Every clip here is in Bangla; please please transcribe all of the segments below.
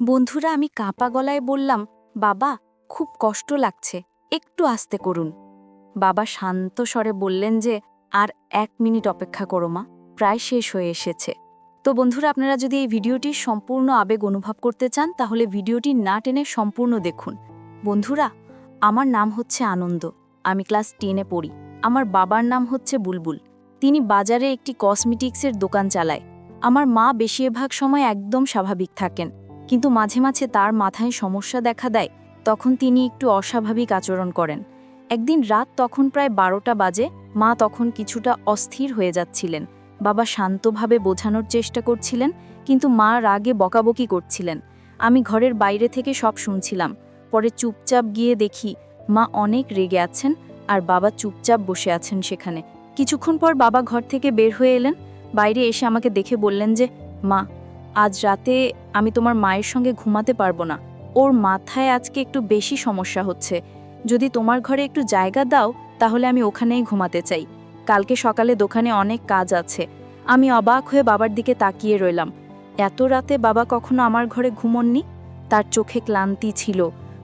বন্ধুরা, আমি কাঁপা গলায় বললাম, বাবা, খুব কষ্ট লাগছে, একটু আস্তে করুন। বাবা শান্ত স্বরে বললেন যে, আর 1 মিনিট অপেক্ষা করো মা, প্রায় শেষ হয়ে এসেছে। তো বন্ধুরা, আপনারা যদি এই ভিডিওটির সম্পূর্ণ আবেগ অনুভব করতে চান তাহলে ভিডিওটি না টেনে সম্পূর্ণ দেখুন। বন্ধুরা, আমার নাম হচ্ছে আনন্দ, আমি ক্লাস 10-এ পড়ি। আমার বাবার নাম হচ্ছে বুলবুল, তিনি বাজারে একটি কসমেটিক্সের দোকান চালায়। আমার মা বেশিরভাগ সময় একদম স্বাভাবিক থাকেন, কিন্তু মাঝে মাঝে তার মাথায় সমস্যা দেখা দেয়, তখন তিনি একটু অস্বাভাবিক আচরণ করেন। একদিন রাত তখন প্রায় 12টা বাজে, মা তখন কিছুটা অস্থির হয়ে যাচ্ছিলেন। বাবা শান্তভাবে বোঝানোর চেষ্টা করছিলেন, কিন্তু মা রাগে বকাবকি করছিলেন। আমি ঘরের বাইরে থেকে সব শুনছিলাম। পরে চুপচাপ গিয়ে দেখি মা অনেক রেগে আছেন আর বাবা চুপচাপ বসে আছেন সেখানে। কিছুক্ষণ পর বাবা ঘর থেকে বের হয়ে এলেন। বাইরে এসে আমাকে দেখে বললেন যে, মা, আজ রাতে আমি তোমার মায়ের সঙ্গে ঘুমাতে পারবো না। ওর মাথায় আজকে একটু বেশি সমস্যা হচ্ছে। যদি তোমার ঘরে একটু জায়গা দাও তাহলে আমি ওখানেই ঘুমাতে চাই। কালকে সকালে দোকানে অনেক কাজ আছে। আমি অবাক হয়ে বাবার দিকে তাকিয়ে রইলাম। এত রাতে বাবা কখনো আমার ঘরে ঘুমননি। তার চোখে ক্লান্তি ছিল,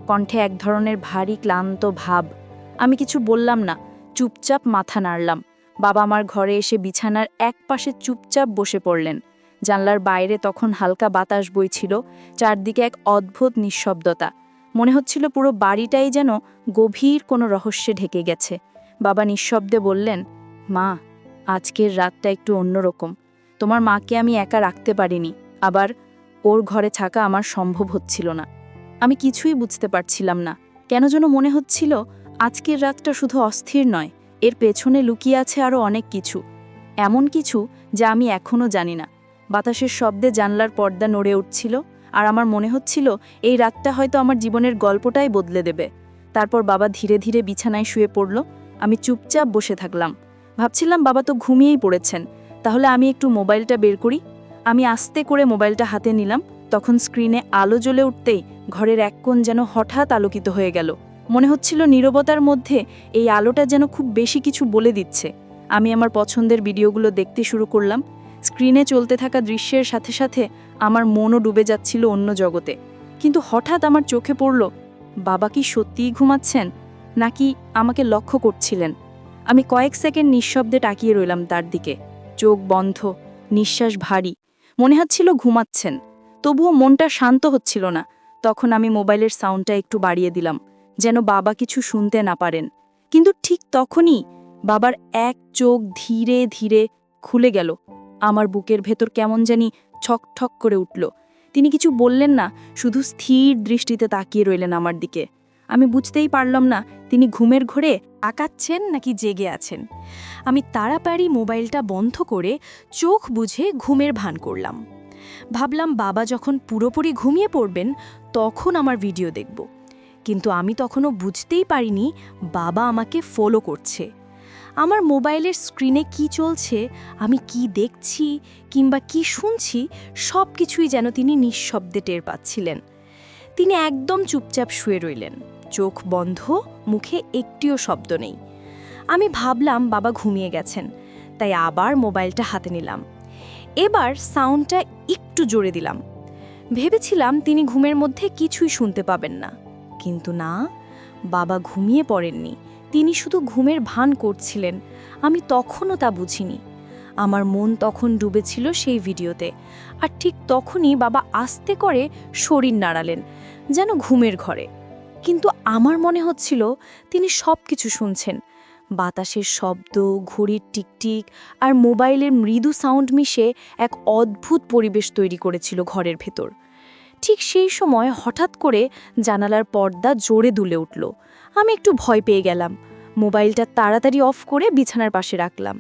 কণ্ঠে এক ধরনের ভারী ক্লান্ত ভাব। আমি কিছু বললাম না, চুপচাপ মাথা নাড়লাম। বাবা আমার ঘরে এসে বিছানার এক পাশে চুপচাপ বসে পড়লেন। জানলার বাইরে তখন হালকা বাতাস বইছিল, চারদিকে এক অদ্ভুত নিঃশব্দতা। মনে হচ্ছিল পুরো বাড়িটাই যেন গভীর কোনো রহস্যে ঢেকে গেছে। বাবা নিঃশব্দে বললেন, মা, আজকের রাতটা একটু অন্যরকম। তোমার মাকে আমি একা রাখতে পারিনি, আবার ওর ঘরে থাকা আমার সম্ভব হচ্ছিল না। আমি কিছুই বুঝতে পারছিলাম না, কেন যেন মনে হচ্ছিল আজকের রাতটা শুধু অস্থির নয়, এর পেছনে লুকিয়ে আছে আরও অনেক কিছু, এমন কিছু যা আমি এখনও জানি না। বাতাসের শব্দে জানলার পর্দা নড়ে উঠছিল, আর আমার মনে হচ্ছিল এই রাতটা হয়তো আমার জীবনের গল্পটাই বদলে দেবে। তারপর বাবা ধীরে ধীরে বিছানায় শুয়ে পড়ল। আমি চুপচাপ বসে থাকলাম। ভাবছিলাম বাবা তো ঘুমিয়েই পড়েছেন, তাহলে আমি একটু মোবাইলটা বের করি। আমি আস্তে করে মোবাইলটা হাতে নিলাম। তখন স্ক্রিনে আলো জ্বলে উঠতেই ঘরের এক কোণ যেন হঠাৎ আলোকিত হয়ে গেল। মনে হচ্ছিল নীরবতার মধ্যে এই আলোটা যেন খুব বেশি কিছু বলে দিচ্ছে। আমি আমার পছন্দের ভিডিওগুলো দেখতে শুরু করলাম। স্ক্রিনে চলতে থাকা দৃশ্যের সাথে সাথে আমার মনও ডুবে যাচ্ছিল অন্য জগতে। কিন্তু হঠাৎ আমার চোখে পড়ল, বাবা কি সত্যিই ঘুমাচ্ছেন, নাকি আমাকে লক্ষ্য করছিলেন? আমি কয়েক সেকেন্ড নিঃশব্দে তাকিয়ে রইলাম তার দিকে। চোখ বন্ধ, নিঃশ্বাস ভারী, মনে হচ্ছিল ঘুমাচ্ছেন, তবুও মনটা শান্ত হচ্ছিল না। তখন আমি মোবাইলের সাউন্ডটা একটু বাড়িয়ে দিলাম, যেন বাবা কিছু শুনতে না পারেন। কিন্তু ঠিক তখনই বাবার এক চোখ ধীরে ধীরে খুলে গেল। আমার বুকের ভেতর কেমন জানি ছকঠক করে উঠল। তিনি কিছু বললেন না, শুধু স্থির দৃষ্টিতে তাকিয়ে রইলেন আমার দিকে। আমি বুঝতেই পারলাম না তিনি ঘুমের ঘোরে আঁকাচ্ছেন নাকি জেগে আছেন। আমি তাড়াতাড়ি মোবাইলটা বন্ধ করে চোখ বুঝে ঘুমের ভান করলাম। ভাবলাম বাবা যখন পুরোপুরি ঘুমিয়ে পড়বেন তখন আমার ভিডিও দেখব। কিন্তু আমি তখনও বুঝতেই পারিনি বাবা আমাকে ফলো করছে। আমার মোবাইলের স্ক্রিনে কি চলছে, আমি কি দেখছি কিংবা কি শুনছি, সব কিছুই যেন তিনি নিঃশব্দে টের পাচ্ছিলেন। তিনি একদম চুপচাপ শুয়ে রইলেন, চোখ বন্ধ, মুখে একটিও শব্দ নেই। আমি ভাবলাম বাবা ঘুমিয়ে গেছেন, তাই আবার মোবাইলটা হাতে নিলাম। এবার সাউন্ডটা একটু জোরে দিলাম। ভেবেছিলাম তিনি ঘুমের মধ্যে কিছুই শুনতে পাবেন না, কিন্তু না, বাবা ঘুমিয়ে পড়েননি, তিনি শুধু ঘুমের ভান করছিলেন। আমি তখনও তা বুঝিনি। আমার মন তখন ডুবেছিল সেই ভিডিওতে। আর ঠিক তখনই বাবা আস্তে করে শরীর নাড়ালেন, যেন ঘুমের ঘরে। কিন্তু আমার মনে হচ্ছিল তিনি সব কিছু শুনছেন। বাতাসের শব্দ, ঘড়ির টিকটিক আর মোবাইলের মৃদু সাউন্ড মিশে এক অদ্ভুত পরিবেশ তৈরি করেছিল ঘরের ভেতর। ঠিক সেই সময় হঠাৎ করে জানালার পর্দা জোরে দুলে উঠল। আমি একটু ভয় পেয়ে গেলাম। মোবাইলটা তাড়াতাড়ি অফ করে বিছানার পাশে রাখলাম।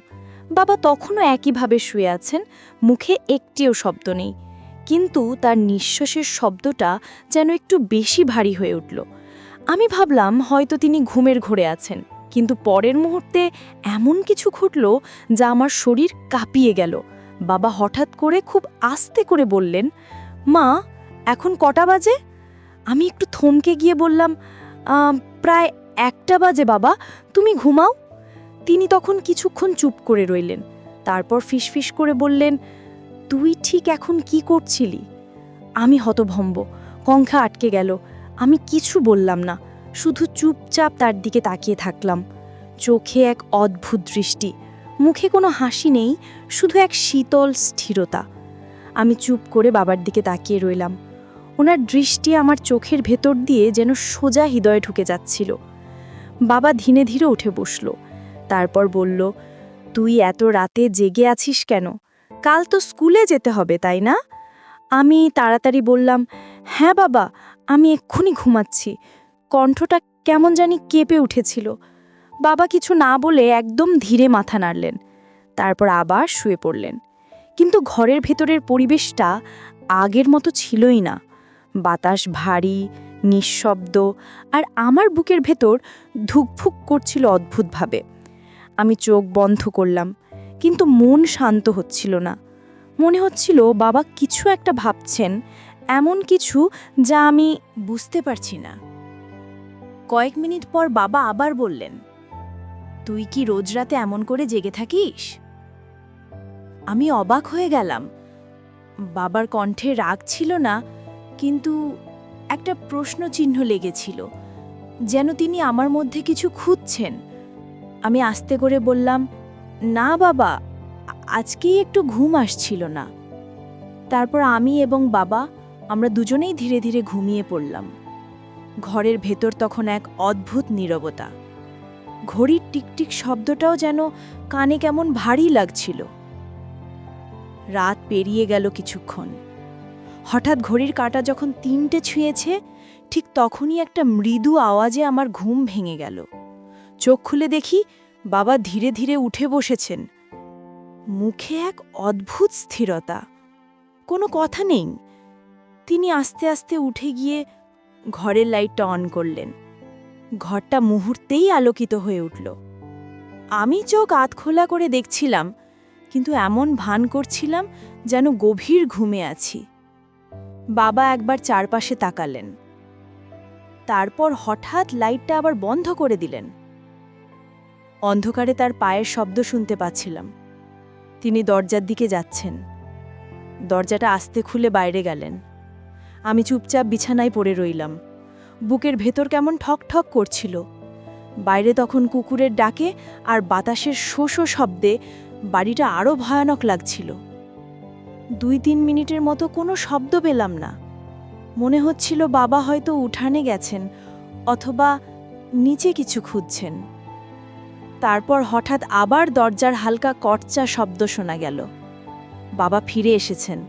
বাবা তখনও একইভাবে শুয়ে আছেন, মুখে একটিও শব্দ নেই, কিন্তু তার নিঃশ্বাসের শব্দটা যেন একটু বেশি ভারী হয়ে উঠল। আমি ভাবলাম হয়তো তিনি ঘুমের ঘোরে আছেন, কিন্তু পরের মুহূর্তে এমন কিছু ঘটল যা আমার শরীর কাঁপিয়ে গেল। বাবা হঠাৎ করে খুব আস্তে করে বললেন, মা, এখন কটা বাজে? আমি একটু থমকে গিয়ে বললাম, প্রায় 1টা বাজে বাবা, তুমি ঘুমাও। তিনি তখন কিছুক্ষণ চুপ করে রইলেন, তারপর ফিসফিস করে বললেন, তুই ঠিক এখন কি করছিলি? আমি হতভম্ব, কঙ্কা আটকে গেল। আমি কিছু বললাম না, শুধু চুপচাপ তার দিকে তাকিয়ে থাকলাম। চোখে এক অদ্ভুত দৃষ্টি, মুখে কোনো হাসি নেই, শুধু এক শীতল স্থিরতা। আমি চুপ করে বাবার দিকে তাকিয়ে রইলাম। ওনার দৃষ্টি আমার চোখের ভেতর দিয়ে যেন সোজা হৃদয়ে ঢুকে যাচ্ছিল। বাবা ধীরে ধীরে উঠে বসল, তারপর বলল, তুই এত রাতে জেগে আছিস কেন? কাল তো স্কুলে যেতে হবে, তাই না? আমি তাড়াতাড়ি বললাম, হ্যাঁ বাবা, আমি এক্ষুনি ঘুমাচ্ছি। কণ্ঠটা কেমন জানি কেঁপে উঠেছিল। বাবা কিছু না বলে একদম ধীরে মাথা নাড়লেন, তারপর আবার শুয়ে পড়লেন। কিন্তু ঘরের ভেতরের পরিবেশটা আগের মতো ছিলই না। বাতাস ভারী, নিঃশব্দ, আর আমার বুকের ভেতর ধুকফুক করছিল অদ্ভুতভাবে। আমি চোখ বন্ধ করলাম, কিন্তু মন শান্ত হচ্ছিল না। মনে হচ্ছিল বাবা কিছু একটা ভাবছেন, এমন কিছু যা আমি বুঝতে পারছি না। কয়েক মিনিট পর বাবা আবার বললেন, তুই কি রোজ রাতে এমন করে জেগে থাকিস? আমি অবাক হয়ে গেলাম। বাবার কণ্ঠে রাগ ছিল না, কিন্তু একটা প্রশ্ন চিহ্ন লেগেছিল, যেন তিনি আমার মধ্যে কিছু খুঁজছেন। আমি আস্তে করে বললাম, না বাবা, আজকেই একটু ঘুম আসছিল না। তারপর আমি এবং বাবা আমরা দুজনেই ধীরে ধীরে ঘুমিয়ে পড়লাম। ঘরের ভেতর তখন এক অদ্ভুত নীরবতা। ঘড়ির টিকটিক শব্দটাও যেন কানে কেমন ভারী লাগছিল। রাত পেরিয়ে গেল কিছুক্ষণ। হঠাৎ ঘড়ির কাঁটা যখন 3টে ছুঁয়েছে, ঠিক তখনই একটা মৃদু আওয়াজে আমার ঘুম ভেঙে গেল। চোখ খুলে দেখি বাবা ধীরে ধীরে উঠে বসেছেন। মুখে এক অদ্ভুত স্থিরতা, কোনো কথা নেই। তিনি আস্তে আস্তে উঠে গিয়ে ঘরের লাইটটা অন করলেন। ঘরটা মুহূর্তেই আলোকিত হয়ে উঠল। আমি চোখ আধখোলা করে দেখছিলাম, কিন্তু এমন ভান করছিলাম যেন গভীর ঘুমে আছি। বাবা একবার চারপাশে তাকালেন, তারপর হঠাৎ লাইটটা আবার বন্ধ করে দিলেন। অন্ধকারে তার পায়ের শব্দ শুনতে পাচ্ছিলাম। তিনি দরজার দিকে যাচ্ছেন। দরজাটা আস্তে খুলে বাইরে গেলেন। আমি চুপচাপ বিছানায় পড়ে রইলাম। বুকের ভেতর কেমন ঠক ঠক করছিল। বাইরে তখন কুকুরের ডাকে আর বাতাসের শোষো শব্দে বাড়িটা আরও ভয়ানক লাগছিল। 2-3 মিনিটের মতো কোনো শব্দ পেলাম না। মনে হচ্ছিল বাবা হয়তো উঠানে গেছেন অথবা নিচে কিছু খুঁজছেন। তারপর হঠাৎ আবার দরজার হালকা কটচা শব্দ শোনা গেল। বাবা ফিরে এসেছেন।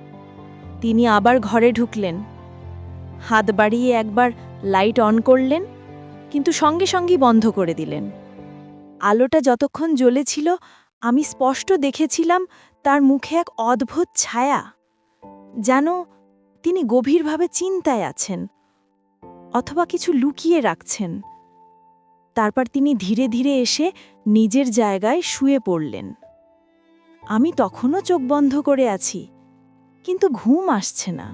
তিনি আবার ঘরে ঢুকলেন। হাত বাড়িয়ে একবার লাইট অন করলেন, কিন্তু সঙ্গে সঙ্গেই বন্ধ করে দিলেন। আলোটা যতক্ষণ জ্বলেছিল আমি স্পষ্ট দেখেছিলাম তার মুখে এক অদ্ভুত ছায়া, যেন তিনি গভীরভাবে চিন্তায় আছেন অথবা কিছু লুকিয়ে রাখছেন। তারপর তিনি ধীরে ধীরে এসে নিজের জায়গায় শুয়ে পড়লেন। আমি তখনও চোখ বন্ধ করে আছি, কিন্তু ঘুম আসছে না।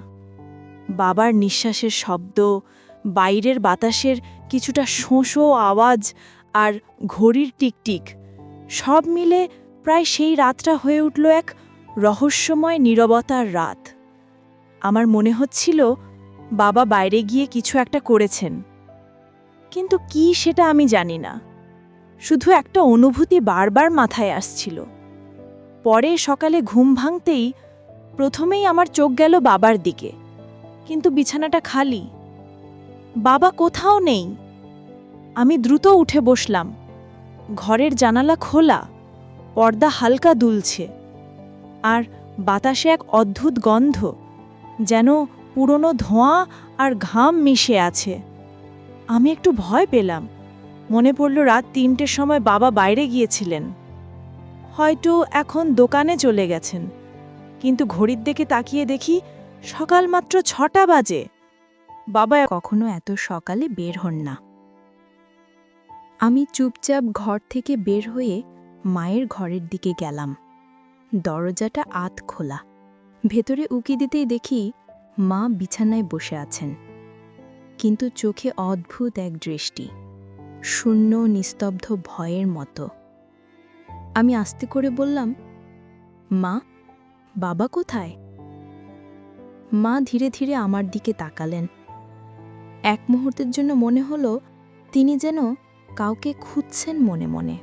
বাবার নিঃশ্বাসের শব্দ, বাইরের বাতাসের কিছুটা শোঁসো আওয়াজ আর ঘড়ির টিকটিক সব মিলে প্রায় সেই রাতটা হয়ে উঠল এক রহস্যময় নীরবতার রাত। আমার মনে হচ্ছিল বাবা বাইরে গিয়ে কিছু একটা করেছেন, কিন্তু কি সেটা আমি জানি না। শুধু একটা অনুভূতি বারবার মাথায় আসছিল। পরে সকালে ঘুম ভাঙতেই প্রথমেই আমার চোখ গেল বাবার দিকে, কিন্তু বিছানাটা খালি। বাবা কোথাও নেই। আমি দ্রুত উঠে বসলাম। ঘরের জানালা খোলা, পর্দা হালকা দুলছে, আর বাতাসে এক অদ্ভুত গন্ধ, যেন পুরনো ধোঁয়া আর ঘাম মিশে আছে। আমি একটু ভয় পেলাম। মনে পড়ল রাত 3টের সময় বাবা বাইরে গিয়েছিলেন। হয়তো এখন দোকানে চলে গেছেন, কিন্তু ঘড়ির দিকে তাকিয়ে দেখি সকাল মাত্র 6টা বাজে। বাবা কখনো এত সকালে বের হন না। আমি চুপচাপ ঘর থেকে বের হয়ে মায়ের ঘরের দিকে গেলাম। দরজাটা আধ খোলা। ভেতরে উকি দিতেই দেখি মা বিছানায় বসে আছেন, কিন্তু চোখে অদ্ভুত এক দৃষ্টি, শূন্য নিস্তব্ধ ভয়ের মতো। আমি আস্তে করে বললাম, মা, বাবা কোথায়? মা ধীরে ধীরে আমার দিকে তাকালেন, এক মুহূর্তের জন্য মনে হলো তিনি যেন কাউকে খুঁজছেন মনে মনে।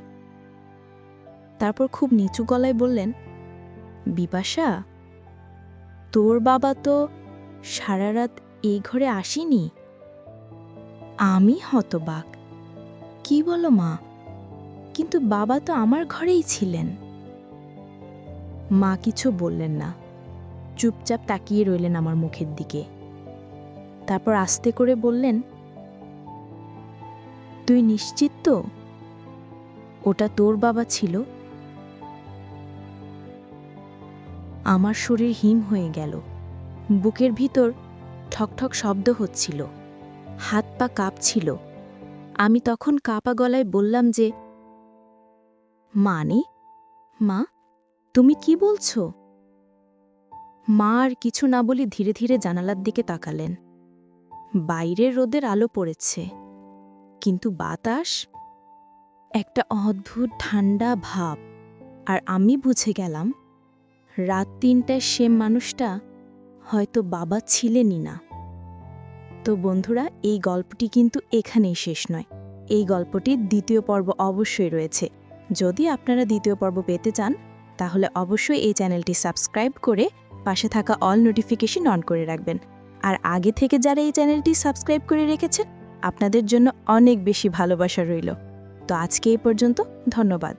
তারপর খুব নিচু গলায় বললেন, বিপাশা, তোর বাবা তো সারা রাত এই ঘরে আসেনি। আমি হতবাক। কি বলো মা? কিন্তু বাবা তো আমার ঘরেই ছিলেন। মা কিছু বললেন না, চুপচাপ তাকিয়ে রইলেন আমার মুখের দিকে। তারপর আস্তে করে বললেন, তুই নিশ্চিত তো ওটা তোর বাবা ছিল? আমার শরীর হিম হয়ে গেল, বুকের ভিতর ঠকঠক শব্দ হচ্ছিল, হাত পা কাঁপছিল। আমি তখন কাঁপা গলায় বললাম যে, মানে মা, তুমি কি বলছো? মা আর কিছু না বলে ধীরে ধীরে জানালার দিকে তাকালেন। বাইরের রোদের আলো পড়েছে, কিন্তু বাতাস একটা অদ্ভুত ঠান্ডা ভাব। আর আমি বুঝে গেলাম রাত ৩টায় সে মানুষটা হয়তো বাবা ছিলেনই না। তো বন্ধুরা, এই গল্পটি কিন্তু এখানেই শেষ নয়। এই গল্পটির দ্বিতীয় পর্ব অবশ্যই রয়েছে। যদি আপনারা দ্বিতীয় পর্ব পেতে চান তাহলে অবশ্যই এই চ্যানেলটি সাবস্ক্রাইব করে পাশে থাকা অল নোটিফিকেশন অন করে রাখবেন। আর আগে থেকে যারা এই চ্যানেলটি সাবস্ক্রাইব করে রেখেছেন, আপনাদের জন্য অনেক বেশি ভালোবাসা রইল। তো আজকে এই পর্যন্ত, ধন্যবাদ।